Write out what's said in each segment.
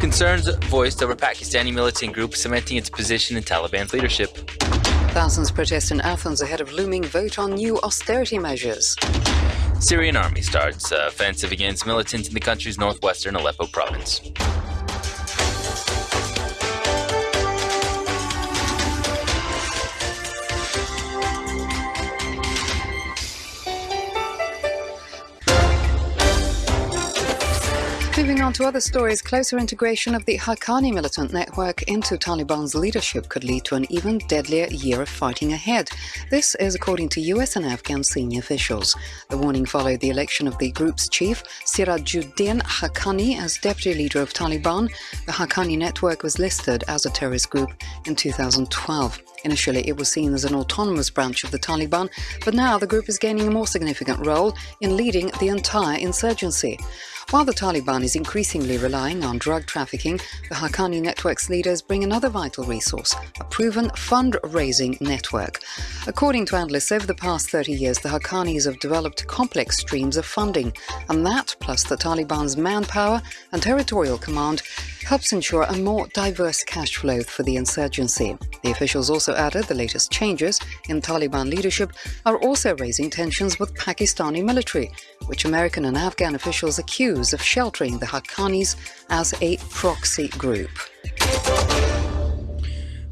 Concerns voiced over Pakistani militant group cementing its position in Taliban's leadership. Thousands protest in Athens ahead of looming vote on new austerity measures. Syrian army starts offensive against militants in the country's northwestern Aleppo province. Moving on to other stories, closer integration of the Haqqani militant network into Taliban's leadership could lead to an even deadlier year of fighting ahead. This is according to US and Afghan senior officials. The warning followed the election of the group's chief, Sirajuddin Haqqani, as deputy leader of Taliban. The Haqqani Network was listed as a terrorist group in 2012. Initially, it was seen as an autonomous branch of the Taliban, but now the group is gaining a more significant role in leading the entire insurgency. While the Taliban is increasingly relying on drug trafficking, the Haqqani Network's leaders bring another vital resource, a proven fundraising network. According to analysts, over the past 30 years, the Haqqanis have developed complex streams of funding, and that, plus the Taliban's manpower and territorial command, helps ensure a more diverse cash flow for the insurgency. The officials also added the latest changes in Taliban leadership are also raising tensions with Pakistani military, which American and Afghan officials accuse of sheltering the Haqqanis as a proxy group.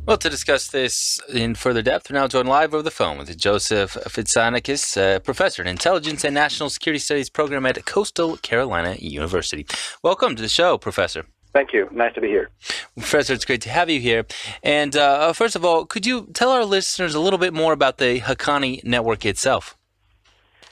Well, to discuss this in further depth, we're now joined live over the phone with Joseph Fitsanakis, professor in Intelligence and National Security Studies program at Coastal Carolina University. Welcome to the show, Professor. Thank you. Nice to be here. Professor, it's great to have you here. And first of all, could you tell our listeners a little bit more about the Haqqani Network itself?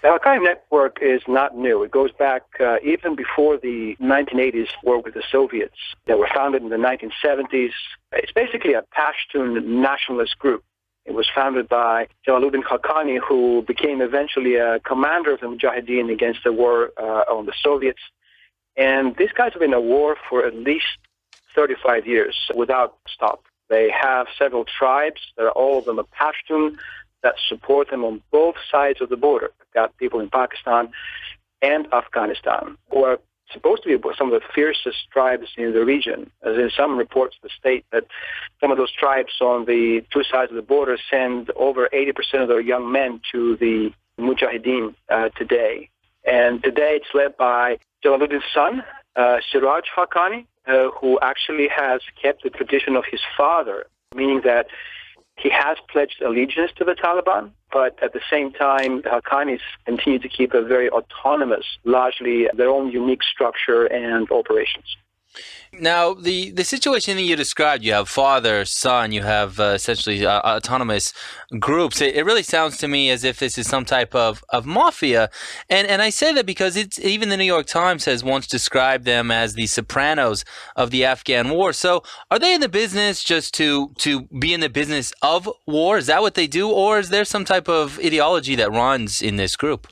The Haqqani Network is not new. It goes back even before the 1980s war with the Soviets. They were founded in the 1970s. It's basically a Pashtun nationalist group. It was founded by Jalaluddin Haqqani, who became eventually a commander of the Mujahideen against the war on the Soviets. And these guys have been in a war for at least 35 years without stop. They have several tribes. All of them are Pashtun that support them on both sides of the border. They've got people in Pakistan and Afghanistan who are supposed to be some of the fiercest tribes in the region. As in some reports, the state that some of those tribes on the two sides of the border send over 80% of their young men to the Mujahideen today. And today it's led by Jalaluddin's son, Siraj Haqqani, who actually has kept the tradition of his father, meaning that he has pledged allegiance to the Taliban, but at the same time, the Haqqanis continue to keep a very autonomous, largely their own unique structure and operations. Now, the situation that you described, you have father, son, you have essentially autonomous groups. It really sounds to me as if this is some type of mafia. And I say that because even the New York Times has once described them as the Sopranos of the Afghan war. So are they in the business just to be in the business of war? Is that what they do? Or is there some type of ideology that runs in this group?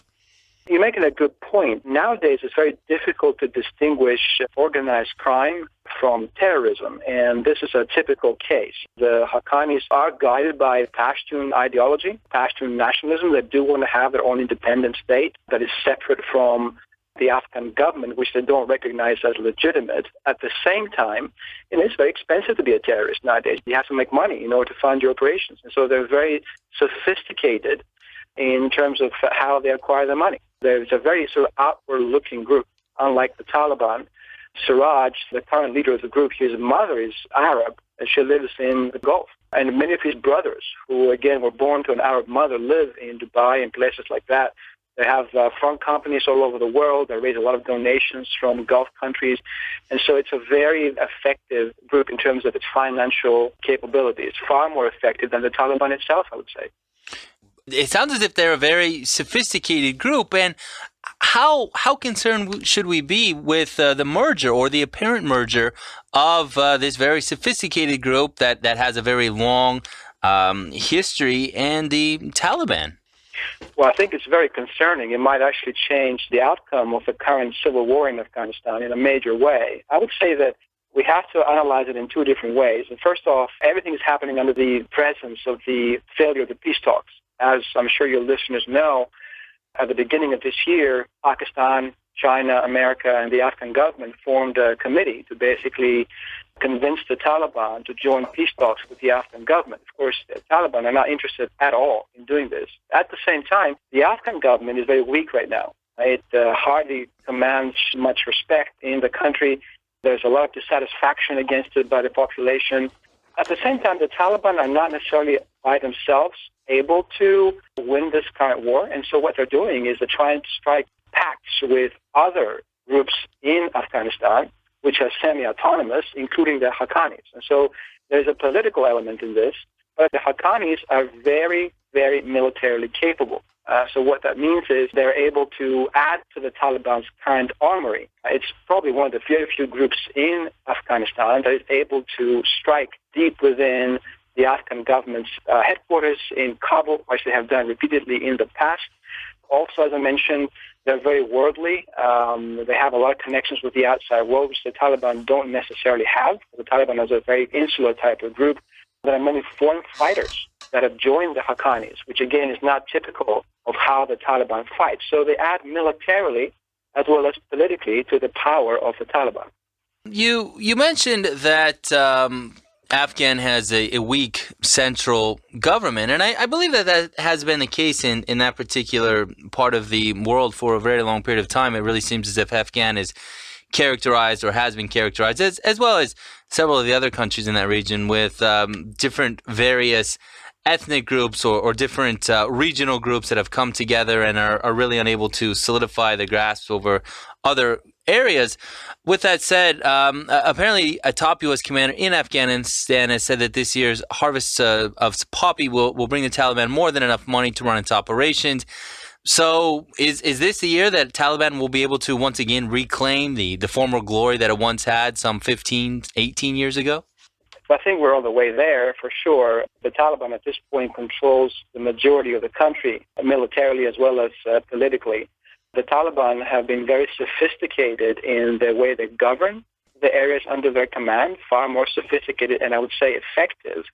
You're making a good point. Nowadays, it's very difficult to distinguish organized crime from terrorism, and this is a typical case. The Haqqanis are guided by Pashtun ideology, Pashtun nationalism. They do want to have their own independent state that is separate from the Afghan government, which they don't recognize as legitimate. At the same time, it's very expensive to be a terrorist nowadays. You have to make money in order to fund your operations. And so they're very sophisticated in terms of how they acquire their money. There's a very sort of outward-looking group, unlike the Taliban. Siraj, the current leader of the group, his mother is Arab, and she lives in the Gulf. And many of his brothers, who, again, were born to an Arab mother, live in Dubai and places like that. They have front companies all over the world. They raise a lot of donations from Gulf countries. And so it's a very effective group in terms of its financial capabilities, far more effective than the Taliban itself, I would say. It sounds as if they're a very sophisticated group. And how concerned should we be with the merger or the apparent merger of this very sophisticated group that has a very long history and the Taliban? Well, I think it's very concerning. It might actually change the outcome of the current civil war in Afghanistan in a major way. I would say that we have to analyze it in two different ways. And first off, everything is happening under the presence of the failure of the peace talks. As I'm sure your listeners know, at the beginning of this year, Pakistan China, America, and the Afghan government formed a committee to basically convince the Taliban to join peace talks with the Afghan government. Of course, the Taliban are not interested at all in doing this. At the same time, the Afghan government is very weak right now. It hardly commands much respect in the country. There's a lot of dissatisfaction against it by the population. At the same time, the Taliban are not necessarily by themselves able to win this current war. And so what they're doing is they're trying to strike pacts with other groups in Afghanistan, which are semi-autonomous, including the Haqqanis. And so there's a political element in this, but the Haqqanis are very, very militarily capable. So what that means is they're able to add to the Taliban's current armory. It's probably one of the very few groups in Afghanistan that is able to strike deep within the Afghan government's headquarters in Kabul, which they have done repeatedly in the past. Also, as I mentioned, they're very worldly. They have a lot of connections with the outside world, which the Taliban don't necessarily have. The Taliban is a very insular type of group. There are many foreign fighters that have joined the Haqqanis, which again is not typical of how the Taliban fight. So they add militarily as well as politically to the power of the Taliban. You mentioned that Afghan has a weak central government, and I believe that has been the case in that particular part of the world for a very long period of time. It really seems as if Afghan is characterized or has been characterized, as well as several of the other countries in that region, with different various ethnic groups or different regional groups that have come together and are really unable to solidify their grasp over other areas. With that said, apparently a top U.S. commander in Afghanistan has said that this year's harvest of poppy will bring the Taliban more than enough money to run its operations. So is this the year that Taliban will be able to once again reclaim the former glory that it once had some 15, 18 years ago? I think we're on the way there for sure. The Taliban at this point controls the majority of the country, militarily as well as politically. The Taliban have been very sophisticated in the way they govern the areas under their command, far more sophisticated and I would say effective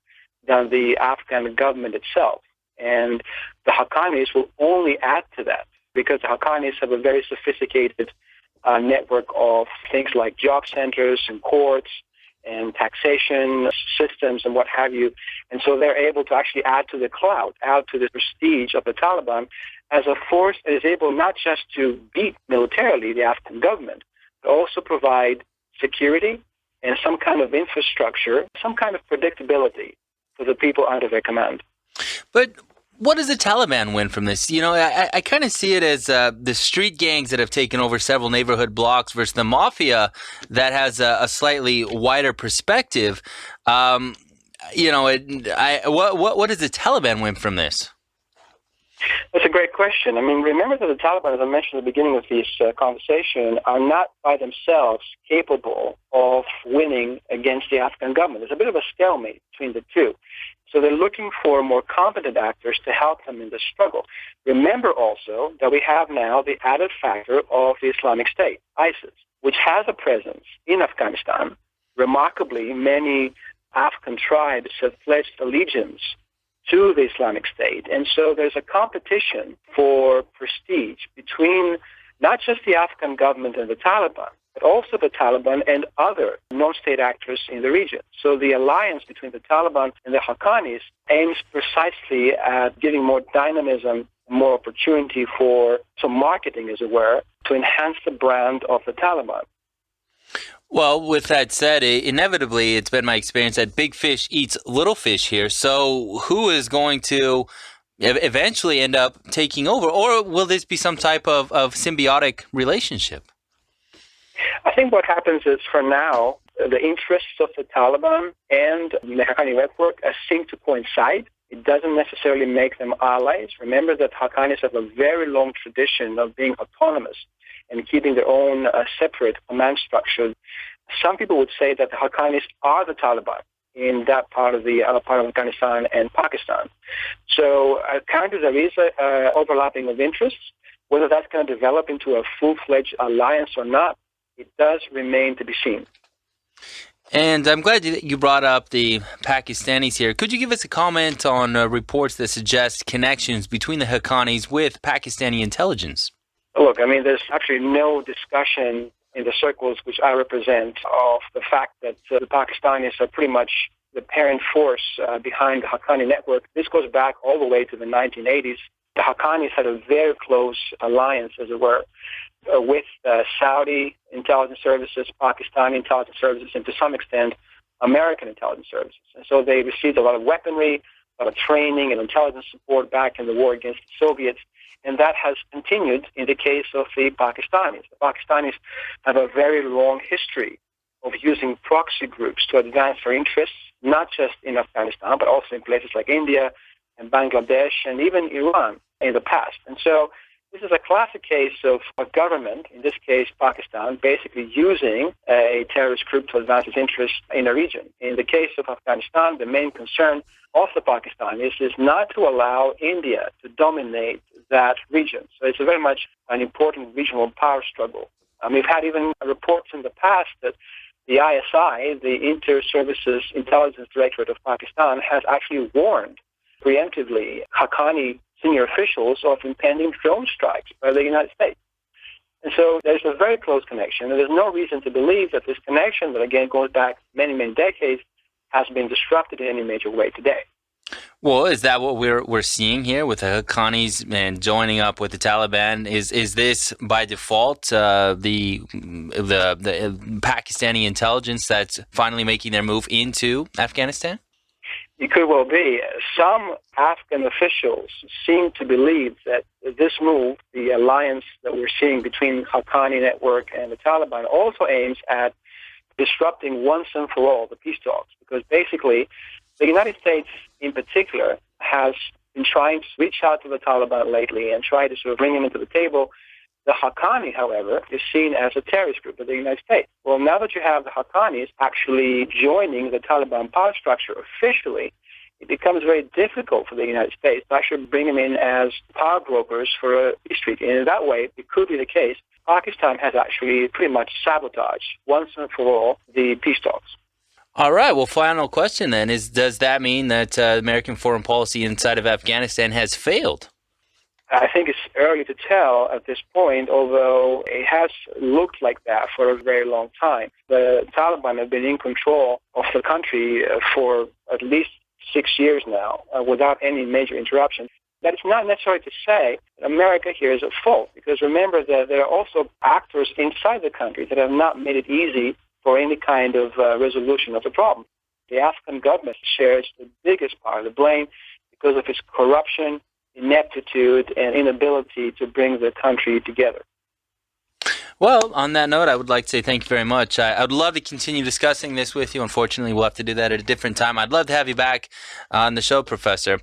than the Afghan government itself. And the Haqqanis will only add to that because the Haqqanis have a very sophisticated network of things like job centers and courts and taxation systems and what have you. And so they're able to actually add to the clout, add to the prestige of the Taliban as a force that is able not just to beat militarily the Afghan government, but also provide security and some kind of infrastructure, some kind of predictability for the people under their command. But what does the Taliban win from this? You know, I kind of see it as the street gangs that have taken over several neighborhood blocks versus the mafia that has a slightly wider perspective. What does the Taliban win from this? That's a great question. I mean, remember that the Taliban, as I mentioned at the beginning of this conversation, are not by themselves capable of winning against the Afghan government. There's a bit of a stalemate between the two. So they're looking for more competent actors to help them in the struggle. Remember also that we have now the added factor of the Islamic State, ISIS, which has a presence in Afghanistan. Remarkably, many Afghan tribes have pledged allegiance to the Islamic State. And so there's a competition for prestige between not just the Afghan government and the Taliban, but also the Taliban and other non-state actors in the region. So the alliance between the Taliban and the Haqqanis aims precisely at giving more dynamism, more opportunity for some marketing, as it were, to enhance the brand of the Taliban. Well, with that said, inevitably, it's been my experience that big fish eats little fish here. So who is going to eventually end up taking over? Or will this be some type of symbiotic relationship? I think what happens is, for now, the interests of the Taliban and the Haqqani Network seem to coincide. It doesn't necessarily make them allies. Remember that Haqqanis have a very long tradition of being autonomous and keeping their own separate command structure. Some people would say that the Haqqanis are the Taliban in that part of the other part of Afghanistan and Pakistan. So currently there is an overlapping of interests. Whether that's going to develop into a full-fledged alliance or not, it does remain to be seen. And I'm glad that you brought up the Pakistanis here. Could you give us a comment on reports that suggest connections between the Haqqanis with Pakistani intelligence? Look, I mean, there's actually no discussion in the circles which I represent of the fact that the Pakistanis are pretty much the parent force behind the Haqqani Network. This goes back all the way to the 1980s. The Haqqanis had a very close alliance, as it were, with Saudi intelligence services, Pakistani intelligence services, and to some extent, American intelligence services. And so they received a lot of weaponry, a lot of training and intelligence support back in the war against the Soviets. And that has continued in the case of the Pakistanis. The Pakistanis have a very long history of using proxy groups to advance their interests, not just in Afghanistan, but also in places like India and Bangladesh and even Iran in the past. And so this is a classic case of a government, in this case Pakistan, basically using a terrorist group to advance its interests in a region. In the case of Afghanistan, the main concern of the Pakistanis is not to allow India to dominate that region. So it's very much an important regional power struggle. We've had even reports in the past that the ISI, the Inter-Services Intelligence Directorate of Pakistan, has actually warned preemptively Haqqani senior officials of impending drone strikes by the United States. And so there's a very close connection, and there's no reason to believe that this connection, that again goes back many, many decades, has been disrupted in any major way today. Well, is that what we're seeing here with the Haqqanis and joining up with the Taliban? Is this by default the Pakistani intelligence that's finally making their move into Afghanistan? It could well be. Some Afghan officials seem to believe that this move, the alliance that we're seeing between Haqqani Network and the Taliban, also aims at disrupting once and for all the peace talks. Because basically, the United States in particular has been trying to reach out to the Taliban lately and try to sort of bring them into the table. The Haqqani, however, is seen as a terrorist group of the United States. Well, now that you have the Haqqanis actually joining the Taliban power structure officially, it becomes very difficult for the United States to actually bring them in as power brokers for a peace treaty. And in that way, it could be the case. Pakistan has actually pretty much sabotaged once and for all the peace talks. All right. Well, final question then is: does that mean that American foreign policy inside of Afghanistan has failed? I think it's early to tell at this point, although it has looked like that for a very long time. The Taliban have been in control of the country for at least 6 years now, without any major interruption. That is not necessarily to say that America here is at fault, because remember that there are also actors inside the country that have not made it easy for any kind of resolution of the problem. The Afghan government shares the biggest part of the blame because of its corruption, ineptitude, and inability to bring the country together. Well, on that note, I would like to say thank you very much. I would love to continue discussing this with you. Unfortunately, we'll have to do that at a different time. I'd love to have you back on the show, Professor.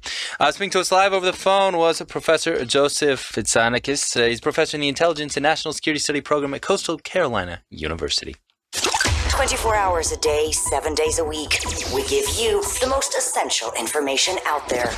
Speaking to us live over the phone was Professor Joseph Fitsanakis. He's professor in the Intelligence and National Security Study program at Coastal Carolina University. 24 hours a day, 7 days a week. We give you the most essential information out there.